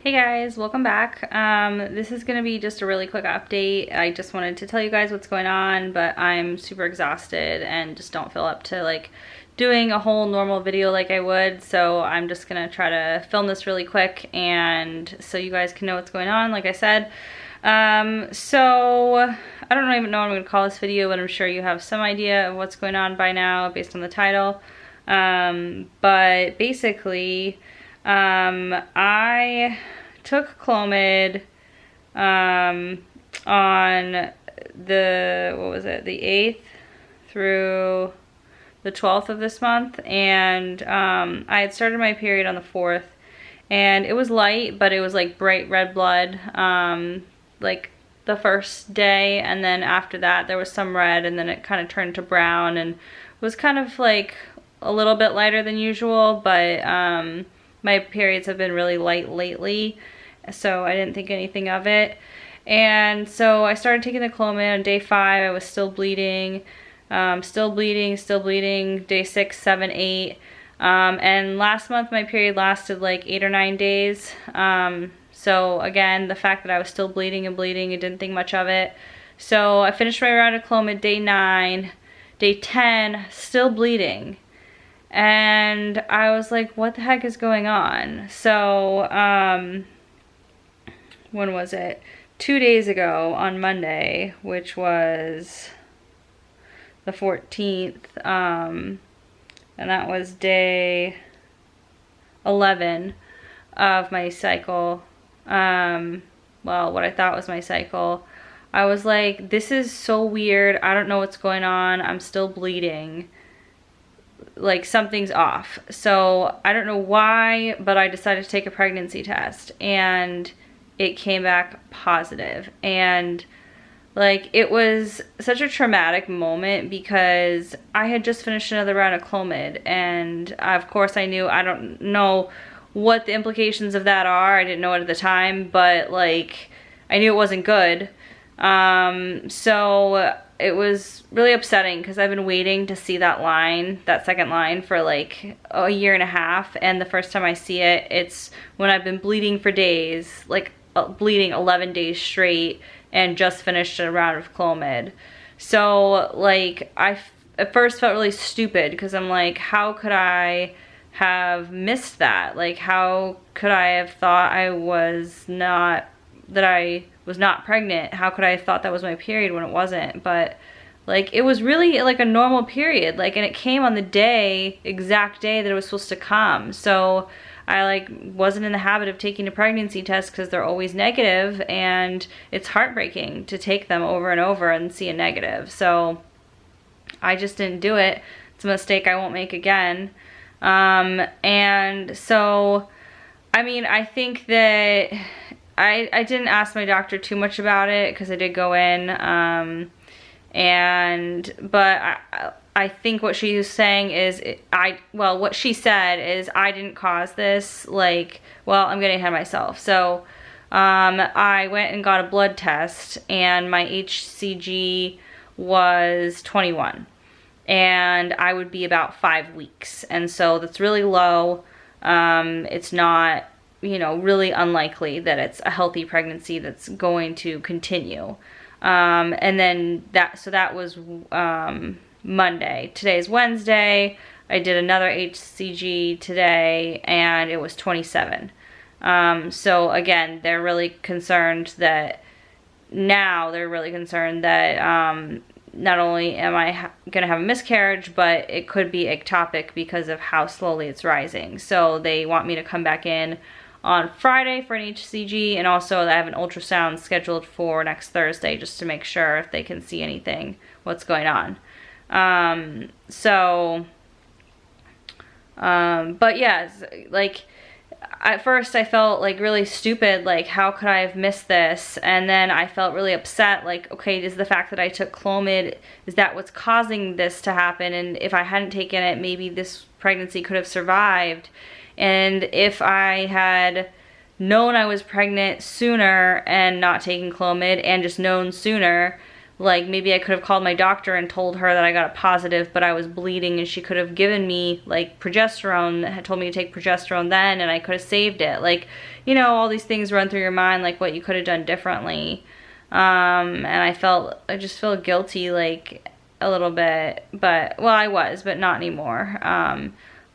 Hey guys, welcome back. This is gonna be just a really quick update. I just wanted to tell you guys what's going on, but I'm super exhausted and just don't feel up to like doing a whole normal video like I would. So I'm just gonna try to film this really quick and so you guys can know what's going on, like I said. So I don't even know what I'm gonna call this video, but I'm sure you have some idea of what's going on by now based on the title. But basically, I took Clomid on the, the 8th through the 12th of this month, and I had started my period on the 4th, and it was light, but it was like bright red blood, like the first day, and then after that there was some red, and then it kind of turned to brown, and was kind of like a little bit lighter than usual, but my periods have been really light lately, so I didn't think anything of it. And so I started taking the Clomid on day 5. I was still bleeding, still bleeding, day 6, 7, 8. And last month my period lasted like 8 or 9 days. So again, the fact that I was still bleeding, I didn't think much of it. So I finished my round of Clomid day 9, day 10, still bleeding. And I was like, what the heck is going on? So, when was it? 2 days ago on Monday, which was the 14th, and that was day 11 of my cycle, well, what I thought was my cycle. I was like, this is so weird. I don't know what's going on. I'm still bleeding. Like something's off. So I don't know why, but I decided to take a pregnancy test and it came back positive. And like it was such a traumatic moment because I had just finished another round of Clomid, and of course I don't know what the implications of that are. I didn't know it at the time, but like I knew it wasn't good. So it was really upsetting because I've been waiting to see that line, that second line, for like a year and a half, and the first time I see it, it's when I've been bleeding for days, like bleeding 11 days straight, and just finished a round of Clomid. So like I at first felt really stupid because I'm like, how could I have missed that? Like how could I have thought I was not pregnant? How could I have thought that was my period when it wasn't? But like it was really like a normal period, like, and it came on the exact day that it was supposed to come. So I like wasn't in the habit of taking a pregnancy test because they're always negative, and it's heartbreaking to take them over and over and see a negative. So I just didn't do it. It's a mistake I won't make again. And so I mean, I think that I didn't ask my doctor too much about it because I did go in, but I think what she was saying is, what she said is I didn't cause this, like, well, I'm getting ahead of myself. So, I went and got a blood test, and my HCG was 21, and I would be about 5 weeks, and so that's really low. It's not, you know, really unlikely that it's a healthy pregnancy that's going to continue. And then that was Monday. Today's Wednesday. I did another HCG today, and it was 27. So again, they're really concerned that not only am I gonna have a miscarriage, but it could be ectopic because of how slowly it's rising. So they want me to come back in on Friday for an HCG, and also I have an ultrasound scheduled for next Thursday just to make sure if they can see anything, what's going on. But yeah, like at first I felt like really stupid, like how could I have missed this? And then I felt really upset, like, okay, is the fact that I took Clomid, is that what's causing this to happen? And if I hadn't taken it, maybe this pregnancy could have survived. And if I had known I was pregnant sooner and not taking Clomid, and just known sooner, like maybe I could have called my doctor and told her that I got a positive, but I was bleeding, and she could have given me like progesterone, had told me to take progesterone then, and I could have saved it. Like, you know, all these things run through your mind, like what you could have done differently. And I just feel guilty, like a little bit, but, well, I was, but not anymore.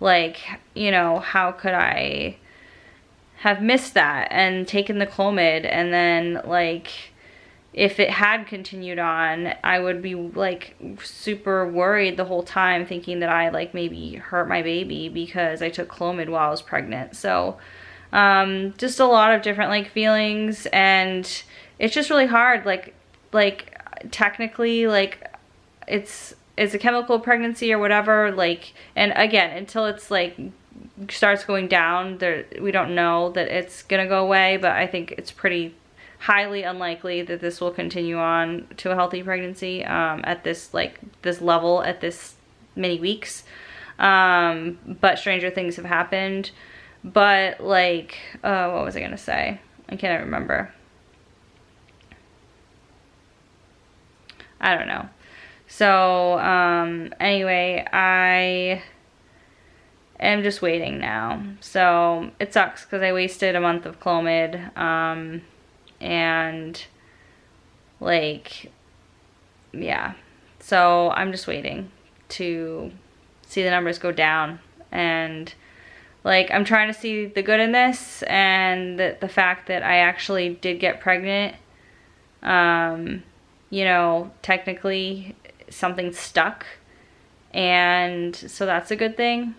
Like, you know, how could I have missed that and taken the Clomid, and then like, if it had continued on, I would be like super worried the whole time, thinking that I like maybe hurt my baby because I took Clomid while I was pregnant. So just a lot of different like feelings, and it's just really hard. Like technically, like it's a chemical pregnancy or whatever, like, and again, until it's like starts going down, there, we don't know that it's gonna go away, but I think it's pretty highly unlikely that this will continue on to a healthy pregnancy at this level, at this many weeks. But stranger things have happened. But like, what was I gonna say? I can't remember. I don't know. So anyway, I am just waiting now. So it sucks because I wasted a month of Clomid. And like, yeah, so I'm just waiting to see the numbers go down, and like, I'm trying to see the good in this, and the fact that I actually did get pregnant. You know, technically something stuck, and so that's a good thing.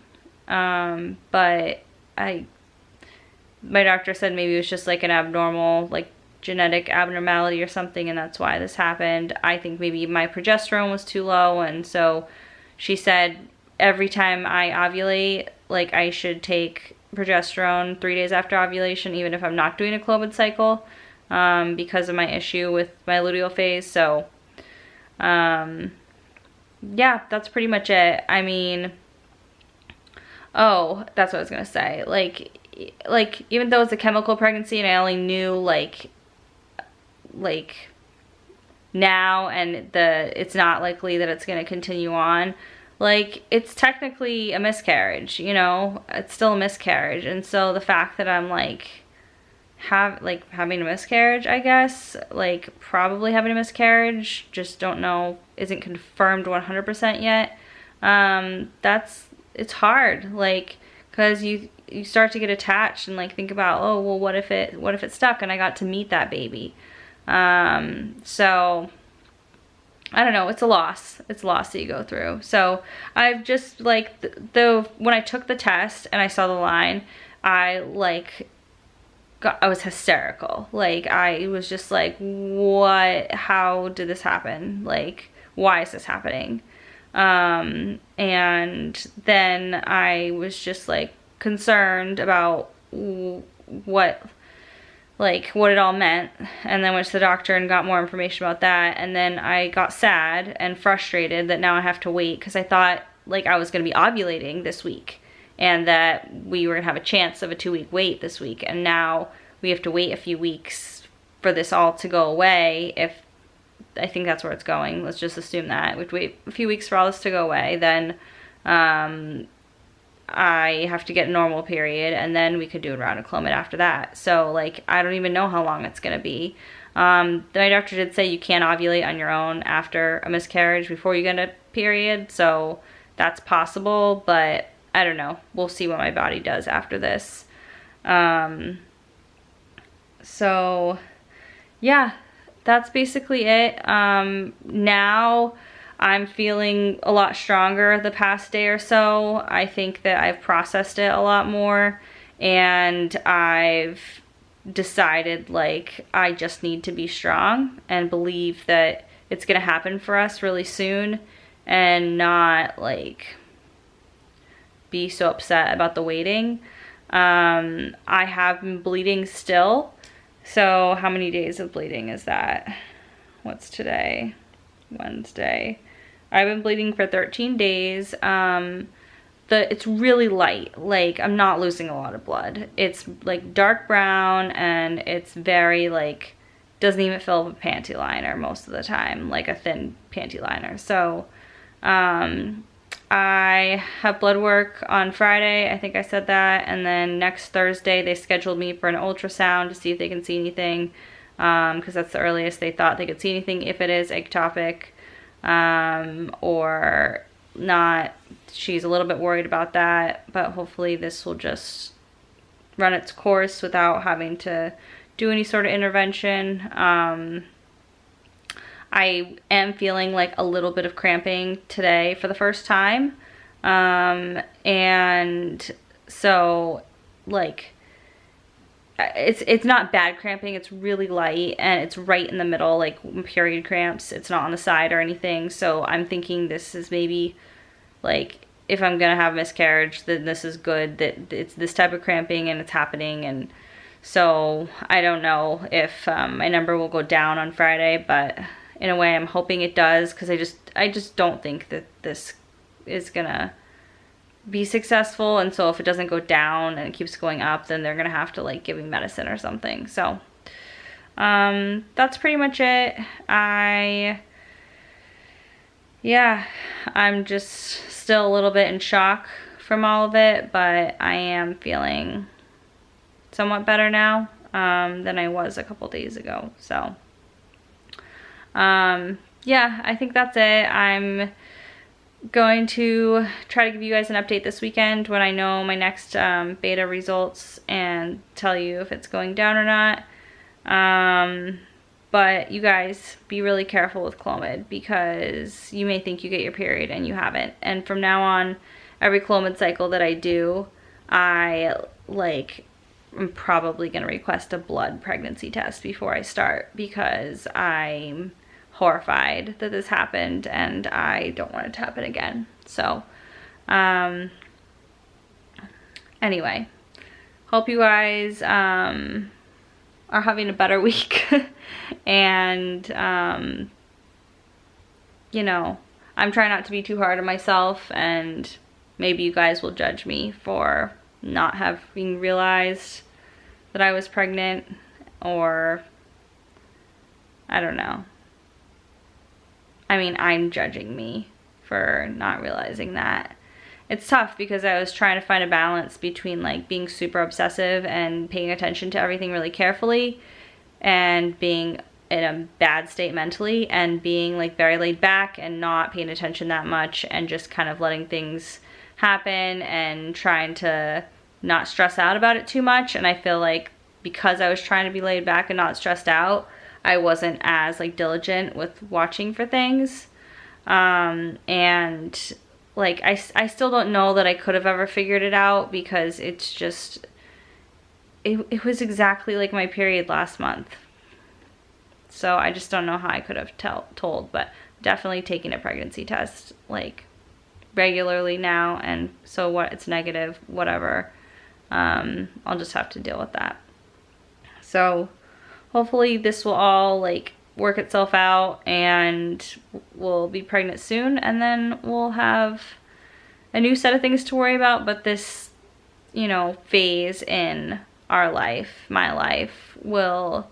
But my doctor said maybe it was just like an abnormal, like genetic abnormality or something, and that's why this happened. I think maybe my progesterone was too low, and so she said every time I ovulate, like, I should take progesterone 3 days after ovulation, even if I'm not doing a Clomid cycle, because of my issue with my luteal phase. So yeah, that's pretty much it. I mean, oh, that's what I was gonna say. Like even though it's a chemical pregnancy and I only knew like now, and it's not likely that it's going to continue on, like, it's technically a miscarriage, you know, it's still a miscarriage. And so the fact that I'm like having a miscarriage, I guess, like probably having a miscarriage, just don't know, isn't confirmed 100% yet. It's hard, like, because you start to get attached and like think about, oh well, what if it stuck and I got to meet that baby. So I don't know, it's a loss that you go through. So I've just like, when I took the test and I saw the line, I was hysterical. Like, I was just like, how did this happen? Like, why is this happening? And then I was just like concerned about what it all meant, and then went to the doctor and got more information about that. And then I got sad and frustrated that now I have to wait, because I thought like I was going to be ovulating this week and that we were going to have a chance of a 2-week wait this week, and now we have to wait a few weeks for this all to go away. If I think that's where it's going, let's just assume that we have to wait a few weeks for all this to go away, then I have to get a normal period, and then we could do a round of Clomid after that. So like, I don't even know how long it's gonna be. My doctor did say you can't ovulate on your own after a miscarriage before you get a period, so that's possible, but I don't know. We'll see what my body does after this. So yeah, that's basically it. Now I'm feeling a lot stronger the past day or so. I think that I've processed it a lot more, and I've decided like I just need to be strong and believe that it's gonna happen for us really soon, and not like be so upset about the waiting. I have been bleeding still. So how many days of bleeding is that? What's today? Wednesday. I've been bleeding for 13 days. It's really light. Like, I'm not losing a lot of blood. It's like dark brown, and it's very like doesn't even fill up a panty liner most of the time, like a thin panty liner. So I have blood work on Friday, I think I said that, and then next Thursday they scheduled me for an ultrasound to see if they can see anything, because that's the earliest they thought they could see anything, if it is ectopic or not. She's a little bit worried about that, but hopefully this will just run its course without having to do any sort of intervention. I am feeling like a little bit of cramping today for the first time. And so like, it's not bad cramping, it's really light and it's right in the middle, like period cramps. It's not on the side or anything. So I'm thinking this is maybe like, if I'm gonna have a miscarriage, then this is good that it's this type of cramping and it's happening. And so I don't know if my number will go down on Friday, but in a way I'm hoping it does, because I just don't think that this is gonna be successful. And so if it doesn't go down and it keeps going up, then they're gonna have to like give me medicine or something. So that's pretty much it. Yeah, I'm just still a little bit in shock from all of it, but I am feeling somewhat better now than I was a couple days ago. So yeah, I think that's it. I'm going to try to give you guys an update this weekend when I know my next beta results and tell you if it's going down or not. But you guys, be really careful with Clomid, because you may think you get your period and you haven't. And from now on, every Clomid cycle that I do, I'm probably going to request a blood pregnancy test before I start, because I'm horrified that this happened and I don't want it to happen again. So anyway, hope you guys are having a better week. And you know, I'm trying not to be too hard on myself, and maybe you guys will judge me for not having realized that I was pregnant, or I don't know. I mean, I'm judging me for not realizing that. It's tough because I was trying to find a balance between like being super obsessive and paying attention to everything really carefully, and being in a bad state mentally, and being like very laid back and not paying attention that much and just kind of letting things happen and trying to not stress out about it too much. And I feel like because I was trying to be laid back and not stressed out, I wasn't as like diligent with watching for things. And like I still don't know that I could have ever figured it out, because it's just it was exactly like my period last month. So I just don't know how I could have told, but definitely taking a pregnancy test like regularly now, and so what, it's negative, whatever. I'll just have to deal with that. So hopefully this will all like work itself out and we'll be pregnant soon, and then we'll have a new set of things to worry about. But this, you know, phase in our life, my life, will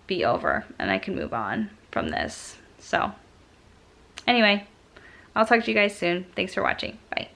be over and I can move on from this. So anyway, I'll talk to you guys soon. Thanks for watching. Bye.